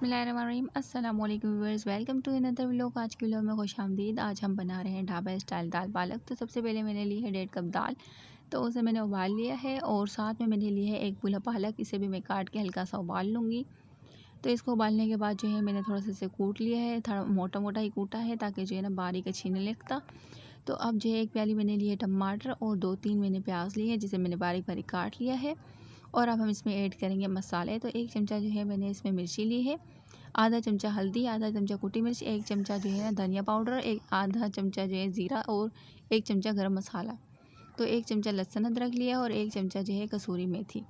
बिस्मिल्लाहिर्रहमानिर्रहीम अस्सलाम वालेकुम viewers, welcome to another vlog. आज के व्लॉग में खुशामदीद। आज हम बना रहे हैं ढाबा स्टाइल दाल पालक। तो सबसे पहले मैंने ली है 1.5 कप दाल, तो उसे मैंने उबाल लिया है और साथ में मैंने ली है 1 पुला पालक। इसे भी मैं काट के हल्का सा उबाल लूँगी। तो इसको उबालने के बाद जो है मैंने थोड़ा सा इसे कूट लिया है, थोड़ा मोटा मोटा ही कूटा है ताकि जो है ना बारीक अच्छी नहीं लगता। तो अब जो है 1 प्याली मैंने ली है टमाटर और 2-3 मैंने प्याज लिए हैं जिसे मैंने बारीक बारीक काट लिया है। और अब हम इसमें ऐड करेंगे मसाले। तो 1 चमचा जो है मैंने इसमें मिर्ची ली है, आधा चमचा हल्दी, आधा चमचा कुटी मिर्च, 1 चमचा जो है ना धनिया पाउडर, एक आधा चमचा जो है ज़ीरा और 1 चमचा गरम मसाला। तो 1 चमचा लहसुन अदरक लिया और 1 चमचा जो है कसूरी मेथी।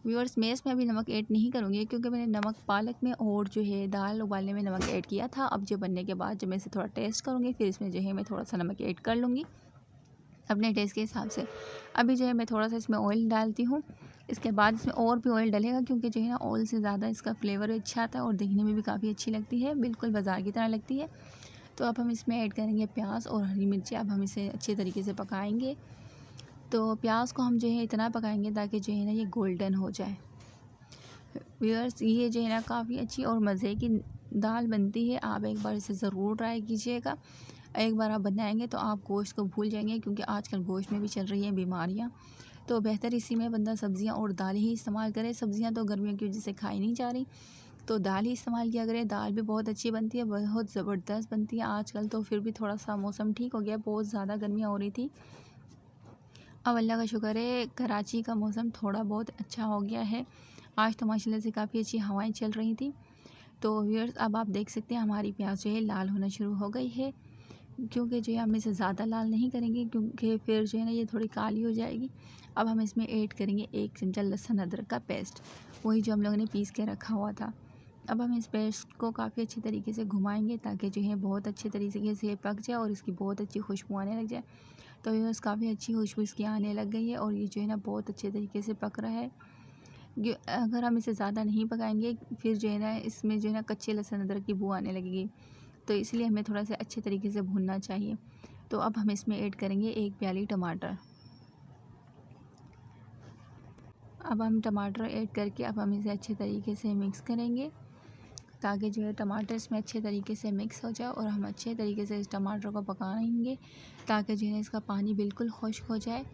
व्यूअर्स, मैं इसमें अभी नमक ऐड नहीं करूँगी क्योंकि मैंने नमक पालक में और जो है दाल उबालने में नमक ऐड किया था। अब जो बनने के बाद जब मैं इसे थोड़ा टेस्ट करूँगी फिर इसमें जो है मैं थोड़ा सा नमक ऐड कर लूँगी अपने टेस्ट के हिसाब से। अभी जो है मैं थोड़ा सा इसमें ऑयल डालती हूँ, इसके बाद इसमें और भी ऑयल डलेगा क्योंकि जो है ना ऑयल से ज़्यादा इसका फ्लेवर अच्छा आता है और देखने में भी काफ़ी अच्छी लगती है, बिल्कुल बाज़ार की तरह लगती है। तो अब हम इसमें ऐड करेंगे प्याज और हरी मिर्ची। अब हम इसे अच्छे तरीके से पकाएंगे। तो प्याज को हम जो है इतना पकाएंगे ताकि जो है ना ये गोल्डन हो जाए। व्यूअर्स, ये जो है ना काफ़ी अच्छी और मज़े की दाल बनती है। आप एक बार इसे ज़रूर ट्राई कीजिएगा। एक बार आप बनाएंगे तो आप गोश्त को भूल जाएंगे क्योंकि आजकल गोश्त में भी चल रही हैं बीमारियां। तो बेहतर इसी में बंदा सब्ज़ियां और दाल ही इस्तेमाल करे। सब्ज़ियां तो गर्मियों की वजह से खाई नहीं जा रही, तो दाल ही इस्तेमाल किया करें। दाल भी बहुत अच्छी बनती है, बहुत ज़बरदस्त बनती है। आजकल तो फिर भी थोड़ा सा मौसम ठीक हो गया, बहुत ज़्यादा गर्मियाँ हो रही थी। अब अल्लाह का शुक्र है कराची का मौसम थोड़ा बहुत अच्छा हो गया है। आज तो माशाल्लाह से काफ़ी अच्छी हवाएं चल रही थी। तो व्यूअर्स, अब आप देख सकते हैं हमारी प्याज जो है लाल होना शुरू हो गई है। क्योंकि जो है हम इसे ज़्यादा लाल नहीं करेंगे क्योंकि फिर जो है ना ये थोड़ी काली हो जाएगी। अब हम इसमें ऐड करेंगे 1 चमचा लहसुन अदरक का पेस्ट, वही जो हम लोगों ने पीस के रखा हुआ था। अब हम इस पेस्ट को काफ़ी अच्छी तरीके से घुमाएंगे ताकि जो है बहुत अच्छे तरीके से ये पक जाए और इसकी बहुत अच्छी खुशबू आने लग जाए। तो व्यूअर्स, काफ़ी अच्छी खुशबू इसकी आने लग गई है और ये जो है ना बहुत अच्छे तरीके से पक रहा है। अगर हम इसे ज़्यादा नहीं पकाएंगे फिर जो है ना इसमें जो है ना कच्चे लहसुन अदरक की बू आने लगेगी, तो इसलिए हमें थोड़ा सा अच्छे तरीके से भूनना चाहिए। तो अब हम इसमें ऐड करेंगे 1 प्याली टमाटर। अब हम टमाटर ऐड करके अब हम इसे अच्छे तरीके से मिक्स करेंगे ताकि जो है टमाटर इसमें अच्छे तरीके से मिक्स हो जाए और हम अच्छे तरीके से इस टमाटर को पकाएंगे ताकि जो है इसका पानी बिल्कुल खुश्क हो जाए।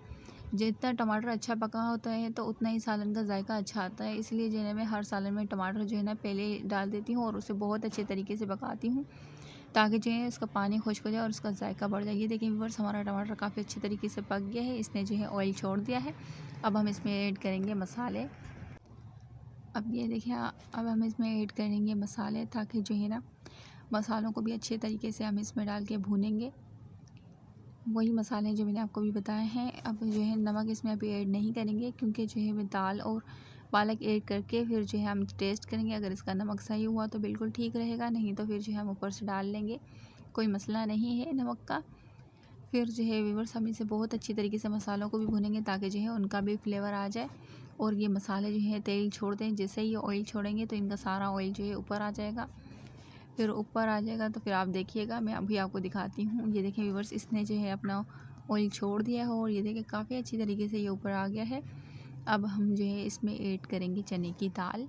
जितना टमाटर अच्छा पका होता है तो उतना ही सालन का जायका अच्छा आता है, इसलिए जो है मैं हर सालन में टमाटर जो है ना पहले डाल देती हूँ और उसे बहुत अच्छे तरीके से पकाती हूँ ताकि जो है इसका पानी खुश्क हो जाए और उसका जायका बढ़ जाए। ये देखिए व्यूअर्स, हमारा टमाटर काफ़ी अच्छे तरीके से पक गया है, इसने जो है ऑयल छोड़ दिया है। अब हम इसमें ऐड करेंगे मसाले। अब ये देखिए अब हम इसमें ऐड करेंगे मसाले ताकि जो है ना मसालों को भी अच्छे तरीके से हम इसमें डाल के भूनेंगे, वही मसाले जो मैंने आपको भी बताए हैं। अब जो है नमक इसमें अभी ऐड नहीं करेंगे क्योंकि जो है मैं दाल और पालक ऐड करके फिर जो है हम टेस्ट करेंगे। अगर इसका नमक सही हुआ तो बिल्कुल ठीक रहेगा, नहीं तो फिर जो है हम ऊपर से डाल लेंगे, कोई मसला नहीं है नमक का। फिर जो है व्यूअर्स, हम इसे बहुत अच्छी तरीके से मसालों को भी भूनेंगे ताकि जो है उनका भी फ्लेवर आ जाए और ये मसाले जो है तेल छोड़ दें। जैसे ही ये ऑयल छोड़ेंगे तो इनका सारा ऑयल जो है ऊपर आ जाएगा। फिर ऊपर आ जाएगा तो फिर आप देखिएगा, मैं अभी आपको दिखाती हूँ। ये देखें व्यूअर्स, इसने जो है अपना ऑयल छोड़ दिया है और ये देखें काफ़ी अच्छी तरीके से ये ऊपर आ गया है। अब हम जो है इसमें ऐड करेंगे चने की दाल।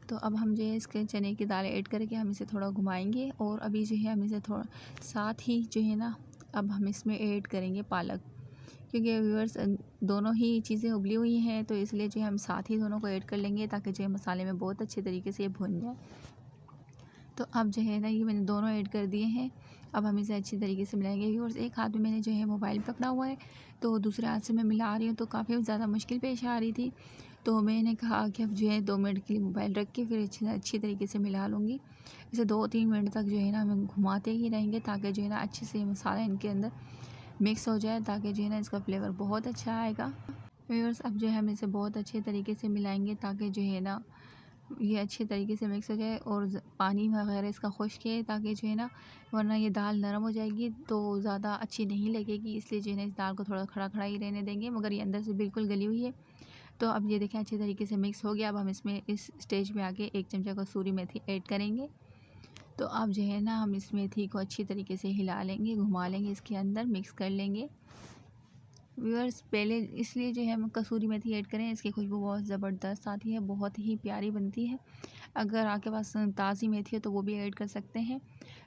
तो अब हम जो है इसके चने की दाल ऐड करके हम इसे थोड़ा घुमाएंगे और अभी जो है हम इसे थोड़ा साथ ही जो है ना अब हम इसमें ऐड करेंगे पालक, क्योंकि व्यूअर्स दोनों ही चीज़ें उबली हुई हैं तो इसलिए जो है हम साथ ही दोनों को ऐड कर लेंगे ताकि जो है मसाले में बहुत अच्छे तरीके से ये भुन जाए। तो अब जो है ना ये मैंने दोनों ऐड कर दिए हैं। अब हम इसे अच्छी तरीके से मिलाएंगे। व्यूअर्स, एक हाथ में मैंने जो है मोबाइल पकड़ा हुआ है तो दूसरे हाथ से मैं मिला रही हूँ, तो काफ़ी ज़्यादा मुश्किल पेश आ रही थी। तो मैंने कहा कि अब जो है 2 मिनट के लिए मोबाइल रख के फिर अच्छी तरीके से मिला लूँगी। इसे 2-3 मिनट तक जो है ना हम घुमाते ही रहेंगे ताकि जो है ना अच्छे से मसाला इनके अंदर मिक्स हो जाए, ताकि जो है ना इसका फ्लेवर बहुत अच्छा आएगा। व्यूअर्स, अब जो है हम इसे बहुत अच्छे तरीके से मिलाएंगे ताकि जो है ना ये अच्छे तरीके से मिक्स हो जाए और पानी वगैरह इसका खुश्क है ताकि जो है ना, वरना ये दाल नरम हो जाएगी तो ज़्यादा अच्छी नहीं लगेगी। इसलिए जो है ना इस दाल को थोड़ा खड़ा खड़ा ही रहने देंगे, मगर ये अंदर से बिल्कुल गली हुई है। तो अब ये देखें अच्छे तरीके से मिक्स हो गया। अब हम इसमें इस स्टेज में आके 1 चमचा कसूरी मेथी ऐड करेंगे। तो अब जो है ना हम इस मेथी को अच्छी तरीके से हिला लेंगे, घुमा लेंगे, इसके अंदर मिक्स कर लेंगे। व्यूअर्स, पहले इसलिए जो है हम कसूरी मेथी ऐड करें, इसकी खुशबू बहुत ज़बरदस्त आती है, बहुत ही प्यारी बनती है। अगर आपके पास ताज़ी मेथी है तो वो भी ऐड कर सकते हैं।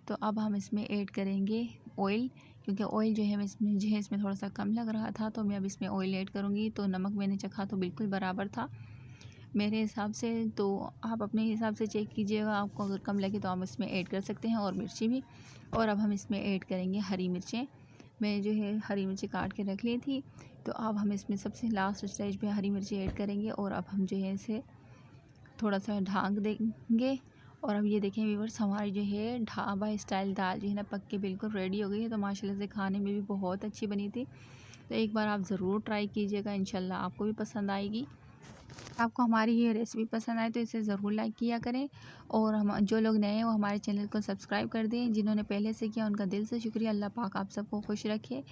तो अब हम इसमें ऐड करेंगे ऑयल, क्योंकि ऑयल जो है मुझे इसमें थोड़ा सा कम लग रहा था, तो मैं अब इसमें ऑयल ऐड करूँगी। तो नमक मैंने चखा तो बिल्कुल बराबर था मेरे हिसाब से, तो आप अपने हिसाब से चेक कीजिएगा। आपको अगर कम लगे तो आप इसमें ऐड कर सकते हैं, और मिर्ची भी। और अब हम इसमें ऐड करेंगे हरी मिर्चें। मैं जो है हरी मिर्ची काट के रख ली थी, तो अब हम इसमें सबसे लास्ट स्टेज पे हरी मिर्ची ऐड करेंगे। और अब हम जो है इसे थोड़ा सा ढाँक देंगे। और अब ये देखें व्यूअर्स, हमारी जो है ढाबा स्टाइल दाल जो है ना पक के बिल्कुल रेडी हो गई है। तो माशाल्लाह से खाने में भी बहुत अच्छी बनी थी। तो एक बार आप ज़रूर ट्राई कीजिएगा, इंशाल्लाह आपको भी पसंद आएगी। आपको हमारी ये रेसिपी पसंद आए तो इसे ज़रूर लाइक किया करें, और हम जो लोग नए हैं वो हमारे चैनल को सब्सक्राइब कर दें। जिन्होंने पहले से किया उनका दिल से शुक्रिया। अल्लाह पाक आप सबको खुश रखे।